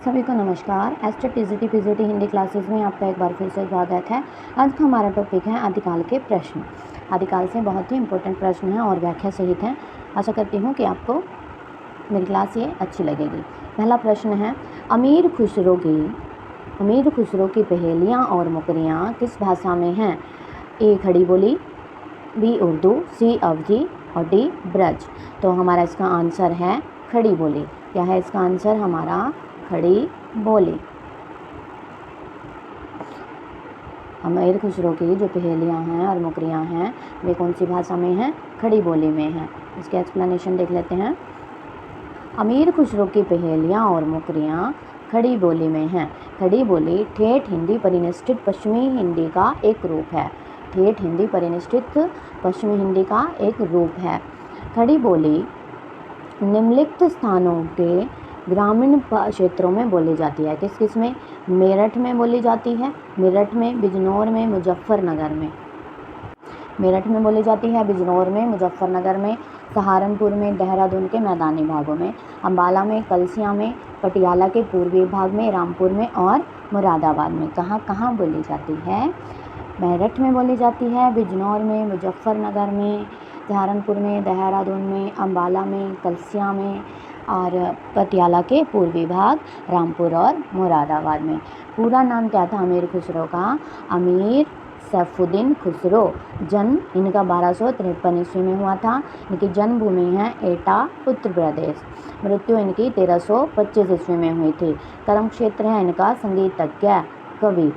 सभी को नमस्कार। Aster TGT PGT Hindi classes में आपका एक बार फिर से स्वागत है। आज का हमारा टॉपिक है आदिकाल के प्रश्न। आदिकाल से बहुत ही इंपॉर्टेंट प्रश्न हैं और व्याख्या सहित हैं। आशा करती हूँ कि आपको मेरी क्लास ये अच्छी लगेगी। पहला प्रश्न है, अमीर खुसरो की पहेलियाँ और मुकरियाँ किस भाषा में हैं? ए खड़ी बोली, बी उर्दू, सी अवधी और डी ब्रज। तो हमारा इसका आंसर है खड़ी बोली। क्या है इसका आंसर हमारा? खड़ी बोली। अमीर खुसरो की जो पहेलियाँ हैं और मुकरियाँ हैं वे कौन सी भाषा में हैं? खड़ी बोली में हैं। इसके एक्सप्लेनेशन देख लेते हैं। अमीर खुसरो की पहेलियाँ और मुकरियाँ खड़ी बोली में हैं। खड़ी बोली ठेठ हिंदी परिनिष्ठित पश्चिमी हिंदी का एक रूप है। ठेठ हिंदी परिनिष्ठित पश्चिमी हिंदी का एक रूप है। खड़ी बोली निम्नलिखित स्थानों के ग्रामीण क्षेत्रों में बोली जाती है। किस किस में? मेरठ में बोली जाती है, मेरठ में, बिजनौर में, मुजफ्फरनगर में। मेरठ में बोली जाती है, बिजनौर में, मुजफ्फरनगर में, सहारनपुर में, देहरादून के मैदानी भागों में, अम्बाला में, कलसिया में, पटियाला के पूर्वी भाग में, रामपुर में और मुरादाबाद में। कहाँ कहाँ बोली जाती है? मेरठ में बोली जाती है, बिजनौर में, मुजफ्फरनगर में, सहारनपुर में, देहरादून में, अम्बाला में, कलसिया में और पटियाला के पूर्वी भाग, रामपुर और मुरादाबाद में। पूरा नाम क्या था अमीर खुसरो का? अमीर सैफुद्दीन खुसरो। जन्म इनका 1253 ईस्वी में हुआ था। इनकी जन्मभूमि है एटा, उत्तर प्रदेश। मृत्यु इनकी 1325 ईस्वी में हुई थी। कर्म क्षेत्र है इनका संगीतज्ञ, कवि।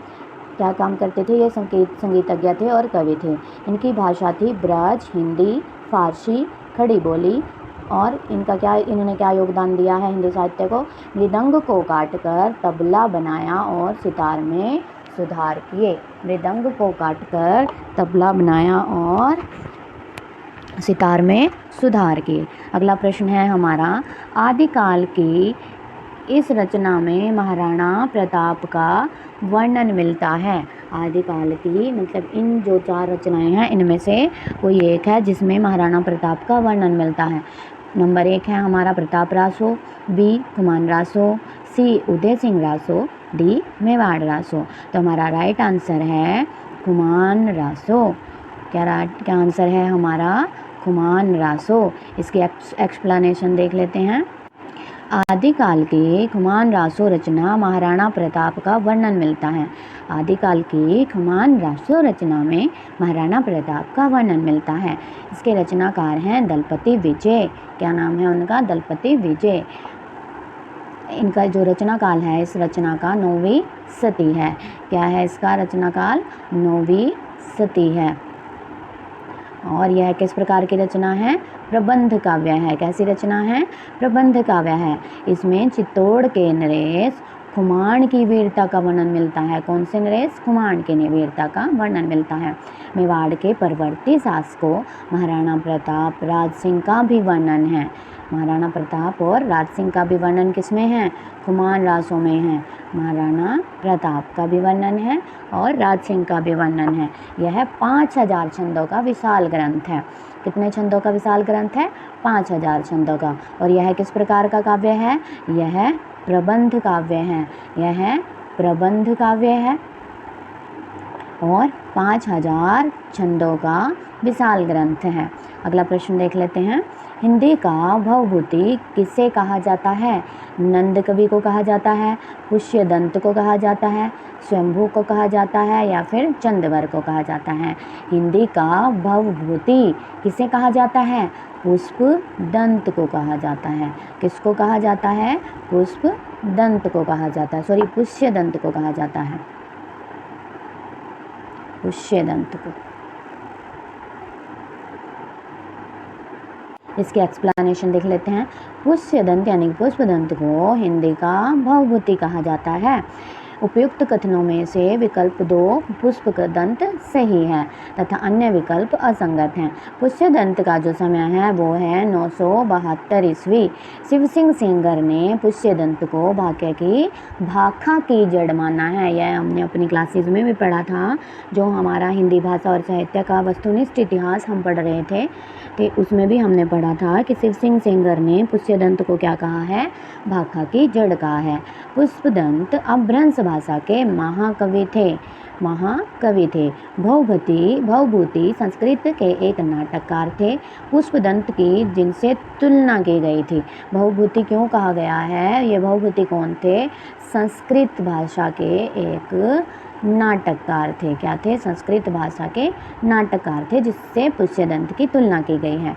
क्या काम करते थे? ये संगीतज्ञ थे और कवि थे। इनकी भाषा थी ब्रज, हिंदी, फारसी, खड़ी बोली। और इन्होंने क्या योगदान दिया है हिंदी साहित्य को? मृदंग को काटकर तबला बनाया और सितार में सुधार किए। मृदंग को काटकर तबला बनाया और सितार में सुधार किए। अगला प्रश्न है हमारा, आदिकाल की इस रचना में महाराणा प्रताप का वर्णन मिलता है। आदिकाल की मतलब इन जो 4 रचनाएं हैं इनमें से कोई एक है जिसमें महाराणा प्रताप का वर्णन मिलता है। नंबर 1 है हमारा प्रताप रासो, बी खुमान रासो, सी उदय सिंह रासो, डी मेवाड़ रासो। तो हमारा राइट आंसर है खुमान रासो। क्या आंसर है हमारा? खुमान रासो। इसकी एक्सप्लेनेशन देख लेते हैं। आदिकाल की खुमान रासो रचना महाराणा प्रताप का वर्णन मिलता है। आदिकाल की खुमान रासो रचना में महाराणा प्रताप का वर्णन मिलता है। इसके रचनाकार हैं दलपति विजय। क्या नाम है उनका? दलपति विजय। इनका जो रचना काल है इस रचना का 9वीं सदी है। क्या है इसका रचना काल? 9वीं सदी है। और यह किस प्रकार की रचना है? प्रबंध काव्य है। कैसी रचना है? प्रबंध काव्य है। इसमें चित्तौड़ के नरेश खुमान की वीरता का वर्णन मिलता है। कौन से नरेश? खुमान की वीरता का वर्णन मिलता है। मेवाड़ के परवर्ती शासकों महाराणा प्रताप, राज सिंह का भी वर्णन है। महाराणा प्रताप और राज सिंह का भी वर्णन किसमें है? खुमान रासों में है। महाराणा प्रताप का भी वर्णन है और राज सिंह का भी वर्णन है। यह 5000 छंदों का विशाल ग्रंथ है। कितने छंदों का विशाल ग्रंथ है? 5000 छंदों का। और यह किस प्रकार का काव्य है? यह प्रबंध काव्य है। यह प्रबंध काव्य है और 5000 छंदों का विशाल ग्रंथ है। अगला प्रश्न देख लेते हैं। हिंदी का भवभूति किसे कहा जाता है? नंद कवि को कहा जाता है, पुष्यदंत को कहा जाता है, स्वयंभू को कहा जाता है या फिर चंद्रवर को कहा जाता है? हिंदी का भवभूति किसे कहा जाता है? पुष्पदंत को कहा जाता है। किसको कहा जाता है? पुष्पदंत को कहा जाता है। सॉरी, पुष्यदंत को कहा जाता है। पुष्यदंत को। इसके एक्सप्लेनेशन देख लेते हैं। पुष्यदंत यानी पुष्पदंत को हिंदी का भवभूति कहा जाता है। उपयुक्त कथनों में से विकल्प 2 पुष्पदंत सही है तथा अन्य विकल्प असंगत हैं। पुष्यदंत का जो समय है वो है 972 ईस्वी। शिव सिंह सेंगर ने पुष्यदंत को भाखा की जड़ माना है। यह हमने अपनी क्लासेज में भी पढ़ा था। जो हमारा हिंदी भाषा और साहित्य का वस्तुनिष्ठ इतिहास हम पढ़ रहे थे तो उसमें भी हमने पढ़ा था कि शिव सिंह सेंगर ने पुष्यदंत को क्या कहा है, भाखा की जड़ कहा है। पुष्पदंत अपभ्रंश भाषा के महाकवि थे। भवभूति संस्कृत के एक नाटककार थे। पुष्पदंत की जिनसे तुलना की गई थी। भवभूति क्यों कहा गया है? ये भवभूति कौन थे? संस्कृत भाषा के एक नाटककार थे। क्या थे? संस्कृत भाषा के नाटककार थे जिससे पुष्यदंत की तुलना की गई है।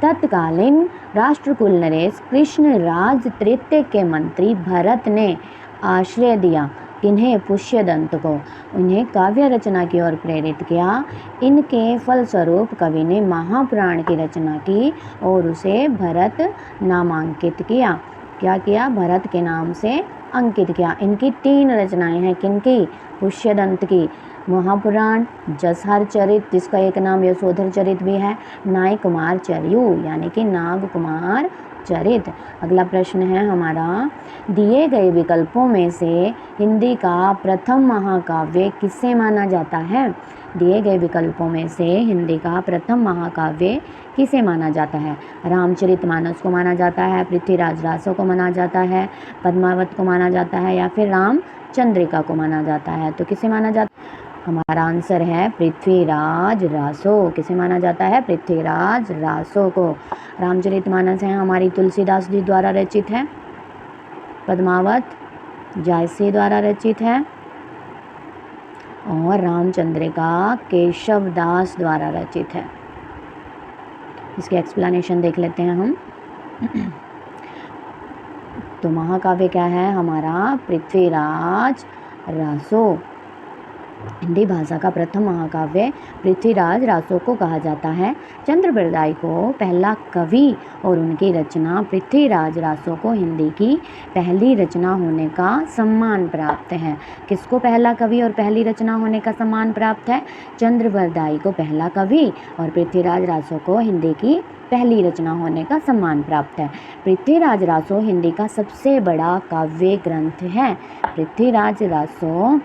तत्कालीन राष्ट्रकुल नरेश कृष्णराज तृतीय के मंत्री भरत ने आश्रय दिया इन्हें पुष्यदंत को, उन्हें काव्य रचना की ओर प्रेरित किया। इनके फलस्वरूप कवि ने महापुराण की रचना की और उसे भरत नामांकित किया। क्या किया? भरत के नाम से अंकित किया। इनकी 3 रचनाएं हैं। किनकी? पुष्यदंत की। महापुराण, जसहर चरित जिसका एक नाम यशोधर चरित भी है, नागकुमार चरयू यानी कि नागकुमार चरित। अगला प्रश्न है हमारा, दिए गए विकल्पों में से हिंदी का प्रथम महाकाव्य किसे माना जाता है? दिए गए विकल्पों में से हिंदी का प्रथम महाकाव्य किसे माना जाता है? रामचरितमानस को माना जाता है, पृथ्वीराज रासो को माना जाता है, पद्मावत को माना जाता है या फिर रामचंद्रिका को माना जाता है? तो किसे माना जाता है? हमारा आंसर है पृथ्वीराज रासो। किसे माना जाता है? पृथ्वीराज रासो को। रामचरितमानस है हमारी तुलसीदास जी द्वारा रचित है, पद्मावत जायसी द्वारा रचित है और रामचंद्रिका केशव दास द्वारा रचित है। इसके एक्सप्लेनेशन देख लेते हैं हम। तो महाकाव्य क्या है हमारा? पृथ्वीराज रासो। हिंदी भाषा का प्रथम महाकाव्य पृथ्वीराज रासो को कहा जाता है। चंद्रबरदाई को पहला कवि और उनकी रचना पृथ्वीराज रासो को हिंदी की पहली रचना होने का सम्मान प्राप्त है। किसको पहला कवि और पहली रचना होने का सम्मान प्राप्त है? चंद्रबरदाई को पहला कवि और पृथ्वीराज रासो को हिंदी की पहली रचना होने का सम्मान प्राप्त है। पृथ्वीराज रासो हिंदी का सबसे बड़ा काव्य ग्रंथ है। पृथ्वीराज रासो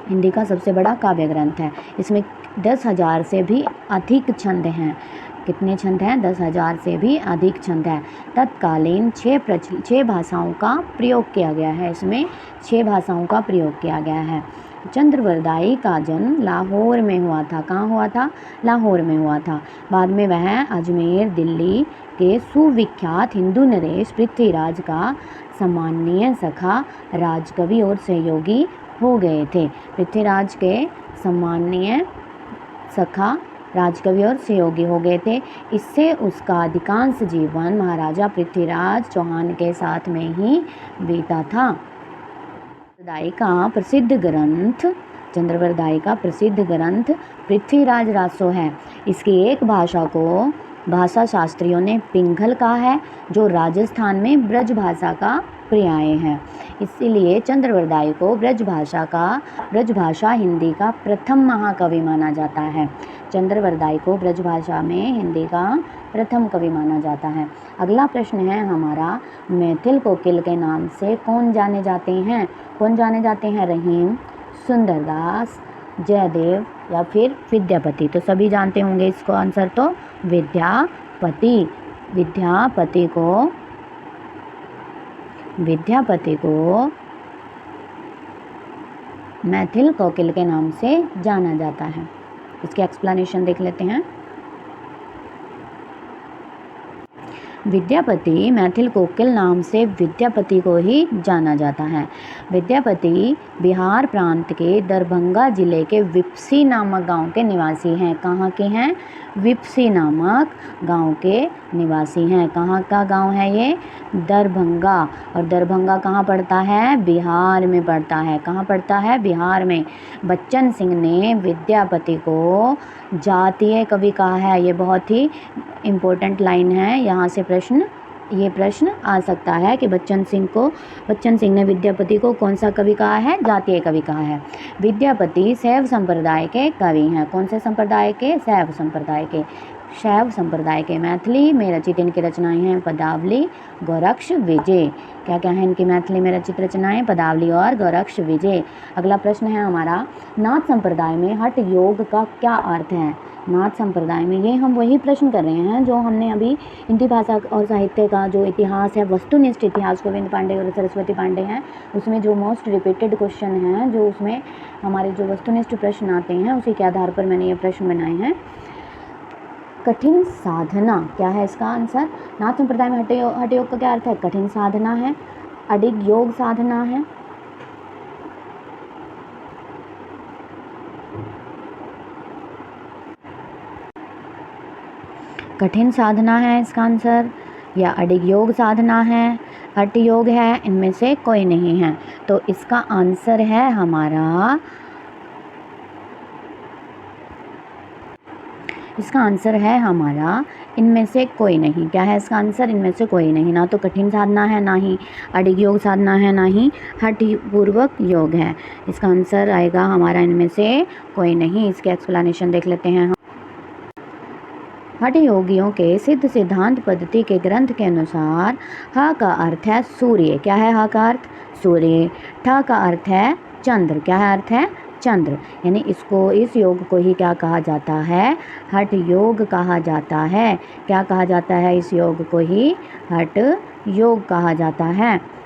हिंदी का सबसे बड़ा काव्य ग्रंथ है। इसमें 10,000 से भी अधिक छंद हैं। कितने छंद हैं? 10,000 से भी अधिक छंद हैं। तत्कालीन 6 भाषाओं का प्रयोग किया गया है। इसमें 6 भाषाओं का प्रयोग किया गया है। चंद्रबरदाई का जन्म लाहौर में हुआ था। कहाँ हुआ था? लाहौर में हुआ था। बाद में वह अजमेर दिल्ली के सुविख्यात हिंदू नरेश पृथ्वीराज का सम्मानीय सखा, राजकवि और सहयोगी हो गए थे। पृथ्वीराज के सम्मानीय सखा, राजकवि और सहयोगी हो गए थे। इससे उसका अधिकांश जीवन महाराजा पृथ्वीराज चौहान के साथ में ही बीता था। चंद्रबरदाई का प्रसिद्ध ग्रंथ पृथ्वीराज रासो है। इसकी एक भाषा को भाषा शास्त्रियों ने पिंगल कहा है, जो राजस्थान में ब्रज भाषा का पर्याय है। इसीलिए चंद्रबरदाई को ब्रज भाषा हिंदी का प्रथम महाकवि माना जाता है। चंद्रबरदाई को ब्रज भाषा में हिंदी का प्रथम कवि माना जाता है। अगला प्रश्न है हमारा, मैथिल कोकिल के नाम से कौन जाने जाते हैं? कौन जाने जाते हैं? रहीम, सुंदरदास, जयदेव या फिर विद्यापति? तो सभी जानते होंगे इसको आंसर। तो विद्यापति को मैथिल कोकिल के नाम से जाना जाता है। इसके एक्सप्लेनेशन देख लेते हैं। विद्यापति मैथिल कोकिल नाम से विद्यापति को ही जाना जाता है। विद्यापति बिहार प्रांत के दरभंगा जिले के विप्सी नामक गांव के निवासी हैं। कहाँ के हैं? विप्सी नामक गांव के निवासी हैं। कहाँ का गांव है ये? दरभंगा। और दरभंगा कहाँ पड़ता है? बिहार में पड़ता है। कहाँ पड़ता है? बिहार में। बच्चन सिंह ने विद्यापति को जातीय कवि कहा है। ये बहुत ही इम्पोर्टेंट लाइन है, यहाँ से प्रश्न ये प्रश्न आ सकता है कि बच्चन सिंह ने विद्यापति को कौन सा कवि कहा है? जातीय कवि कहा है। विद्यापति शैव संप्रदाय के कवि हैं। कौन से संप्रदाय के? शैव संप्रदाय के। शैव संप्रदाय के। मैथिली में रचित इनकी रचनाएं हैं पदावली, गोरक्ष, विजय। क्या क्या है इनकी मैथिली में रचित रचनाएं? पदावली और गोरक्ष, विजय। अगला प्रश्न है हमारा, नाथ संप्रदाय में हठ योग का क्या अर्थ है? नाथ संप्रदाय में, ये हम वही प्रश्न कर रहे हैं जो हमने अभी हिंदी भाषा और साहित्य का जो इतिहास है, वस्तुनिष्ठ इतिहास, गोविंद पांडे और सरस्वती पांडे हैं, उसमें जो मोस्ट रिपीटेड क्वेश्चन हैं, जो उसमें हमारे जो वस्तुनिष्ठ प्रश्न आते हैं, उसी के आधार पर मैंने ये प्रश्न बनाए हैं। कठिन साधना, क्या है इसका आंसर? नाथ संप्रदाय में हठ योग का क्या अर्थ है? कठिन साधना है, अडिग योग साधना है, कठिन साधना है इसका आंसर, या अडिग योग साधना है, हठ योग है, इनमें से कोई नहीं है। तो इसका आंसर है हमारा, इसका आंसर है हमारा इनमें से कोई नहीं। क्या है इसका आंसर? इनमें से कोई नहीं। ना तो कठिन साधना है, ना ही अडिग योग साधना है, ना ही हठ पूर्वक योग है। इसका आंसर आएगा हमारा इनमें से कोई नहीं। इसके एक्सप्लेनेशन देख लेते हैं हम। हठ योगियों के सिद्ध सिद्धांत पद्धति के ग्रंथ के अनुसार ह का अर्थ है सूर्य। क्या है ह का अर्थ? सूर्य। ठ का अर्थ है चंद्र। क्या है अर्थ है? चंद्र। यानी इस योग को ही क्या कहा जाता है? हठ योग कहा जाता है। क्या कहा जाता है? इस योग को ही हठ योग कहा जाता है।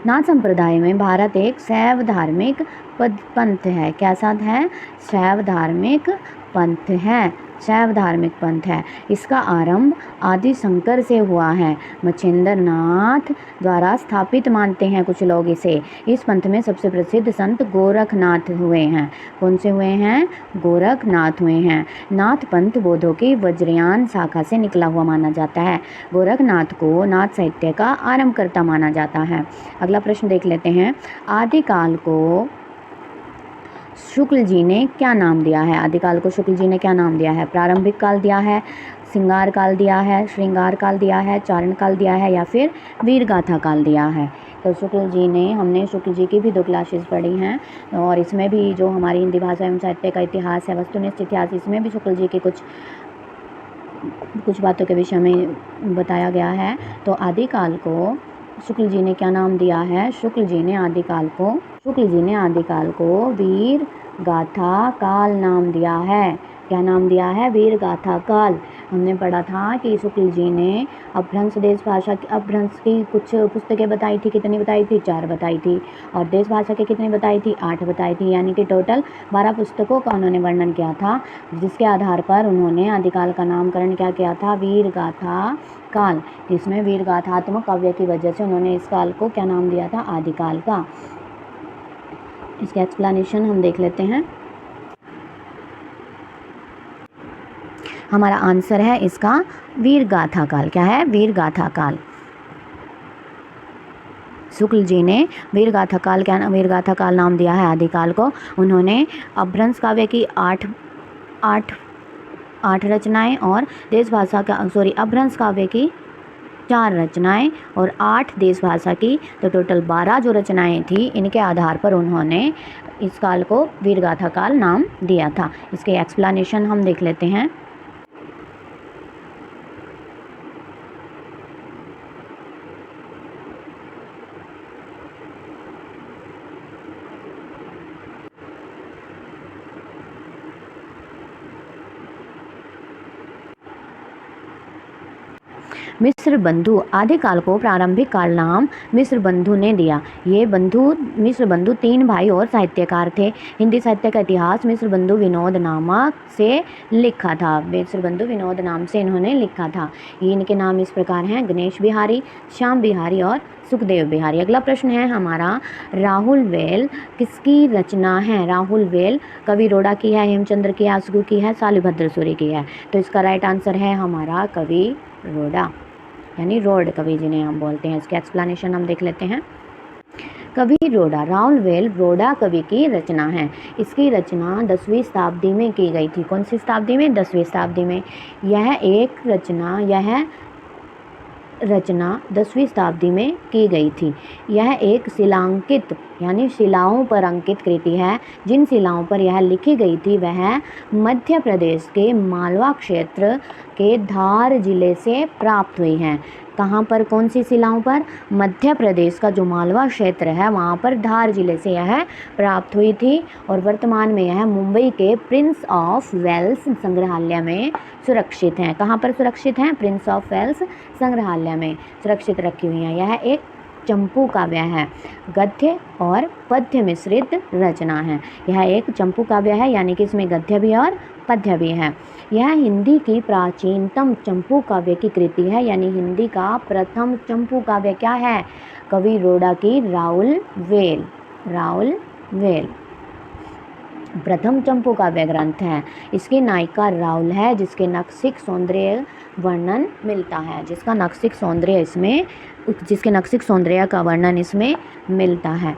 नाथ संप्रदाय में भारत एक शैव धार्मिक पंथ है। कैसा है? शैव धार्मिक पंथ है। शैव धार्मिक पंथ है। इसका आरंभ आदि शंकर से हुआ है। मच्छिंद्र नाथ द्वारा स्थापित मानते हैं कुछ लोग इसे। इस पंथ में सबसे प्रसिद्ध संत गोरखनाथ हुए हैं। कौन से हुए हैं? गोरखनाथ हुए हैं। नाथ पंथ बौद्धों की वज्रयान शाखा से निकला हुआ माना जाता है। गोरखनाथ को नाथ साहित्य का आरंभकर्ता माना जाता है। अगला प्रश्न देख लेते हैं। आदिकाल को शुक्ल जी ने क्या नाम दिया है? आदिकाल को शुक्ल जी ने क्या नाम दिया है? प्रारंभिक काल दिया है, सिंगार काल दिया है, श्रृंगार काल दिया है, चारण काल दिया है, या फिर वीरगाथा काल दिया है। तो शुक्ल जी ने, हमने शुक्ल जी की भी 2 क्लासेस पढ़ी हैं, और इसमें भी जो हमारी हिंदी भाषा एवं साहित्य का इतिहास है, वस्तुनिष्ठ इतिहास, इसमें भी शुक्ल जी के कुछ बातों के विषय में बताया गया है। तो आदिकाल को शुक्ल जी ने क्या नाम दिया है? शुक्ल जी ने आदिकाल को वीर गाथा काल नाम दिया है। क्या नाम दिया है? वीर गाथा काल। हमने पढ़ा था कि शुक्ल जी ने अपभ्रंश देश भाषा, अपभ्रंश की कुछ पुस्तकें बताई थी। कितनी बताई थी? 4 बताई थी। और देश भाषा की कितनी बताई थी? 8 बताई थी। यानी कि टोटल 12 पुस्तकों का उन्होंने वर्णन किया था, जिसके आधार पर उन्होंने आदिकाल का नामकरण क्या किया था? वीर गाथा काल। जिसमें वीर गाथात्मक काव्य की वजह से उन्होंने इस काल को क्या नाम दिया था? आदिकाल का। इसका एक्सप्लेनेशन हम देख लेते हैं। हमारा आंसर है इसका वीर गाथा काल। क्या है? वीर गाथा काल। शुक्ल जी ने वीर गाथा काल नाम दिया है आदिकाल को। उन्होंने अपभ्रंश काव्य की 8 रचनाएं और अपभ्रंश काव्य की 4 रचनाएं और 8 देश भाषा की, तो टोटल 12 जो रचनाएं थी, इनके आधार पर उन्होंने इस काल को वीरगाथा काल नाम दिया था। इसके एक्सप्लेनेशन हम देख लेते हैं। मिस्र बंधु, आदिकाल को प्रारंभिक काल नाम मिस्र बंधु ने दिया। ये मिस्र बंधु 3 भाई और साहित्यकार थे। हिंदी साहित्य का इतिहास मिस्र बंधु विनोद नामक से लिखा था। मिस्र बंधु विनोद नाम से इन्होंने लिखा था। ये इनके नाम इस प्रकार हैं: गणेश बिहारी, श्याम बिहारी और सुखदेव बिहारी। अगला प्रश्न है हमारा, राहुल वेल किसकी रचना है? राहुल वेल कवि रोड़ा की है, हेमचंद्र की, आसगू की है, सालिभद्र सूरी की है। तो इसका राइट आंसर है हमारा कवि रोड़ा, यानी रोड कवि जिन्हें हम बोलते हैं। इसके एक्सप्लेनेशन हम देख लेते हैं। कवि रोडा, राउल वेल रोडा कवि की रचना है। इसकी रचना 10वीं शताब्दी में की गई थी। कौन सी शताब्दी में? 10वीं शताब्दी में। यह रचना 10वीं शताब्दी में की गई थी। यह एक शिलांकित यानी शिलाओं पर अंकित कृति है। जिन शिलाओं पर यह लिखी गई थी वह मध्य प्रदेश के मालवा क्षेत्र के धार जिले से प्राप्त हुई हैं। कहाँ पर? कौन सी शिलाओं पर? मध्य प्रदेश का जो मालवा क्षेत्र है वहाँ पर धार जिले से यह प्राप्त हुई थी और वर्तमान में यह मुंबई के प्रिंस ऑफ वेल्स संग्रहालय में सुरक्षित हैं। कहाँ पर सुरक्षित हैं? प्रिंस ऑफ वेल्स संग्रहालय में सुरक्षित रखी हुई हैं। यह एक चंपू काव्य है, गद्य और पद्य मिश्रित रचना है। यह एक चंपू काव्य है यानी कि इसमें गद्य भी और पद्य भी है। यह हिंदी की प्राचीनतम चंपू काव्य की कृति है यानी हिंदी का प्रथम चंपू काव्य क्या है? कवि रोडा की राउल वेल प्रथम चंपू काव्य ग्रंथ है। इसकी नायिका राउल है जिसके नक्सिक सौंदर्य वर्णन मिलता है, जिसके नक्सिक सौंदर्य का वर्णन इसमें मिलता है।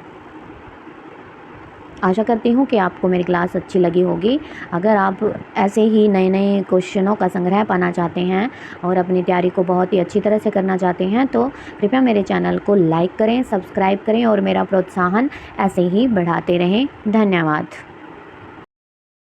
आशा करती हूँ कि आपको मेरी क्लास अच्छी लगी होगी। अगर आप ऐसे ही नए नए क्वेश्चनों का संग्रह पाना चाहते हैं और अपनी तैयारी को बहुत ही अच्छी तरह से करना चाहते हैं तो कृपया मेरे चैनल को लाइक करें, सब्सक्राइब करें और मेरा प्रोत्साहन ऐसे ही बढ़ाते रहें। धन्यवाद।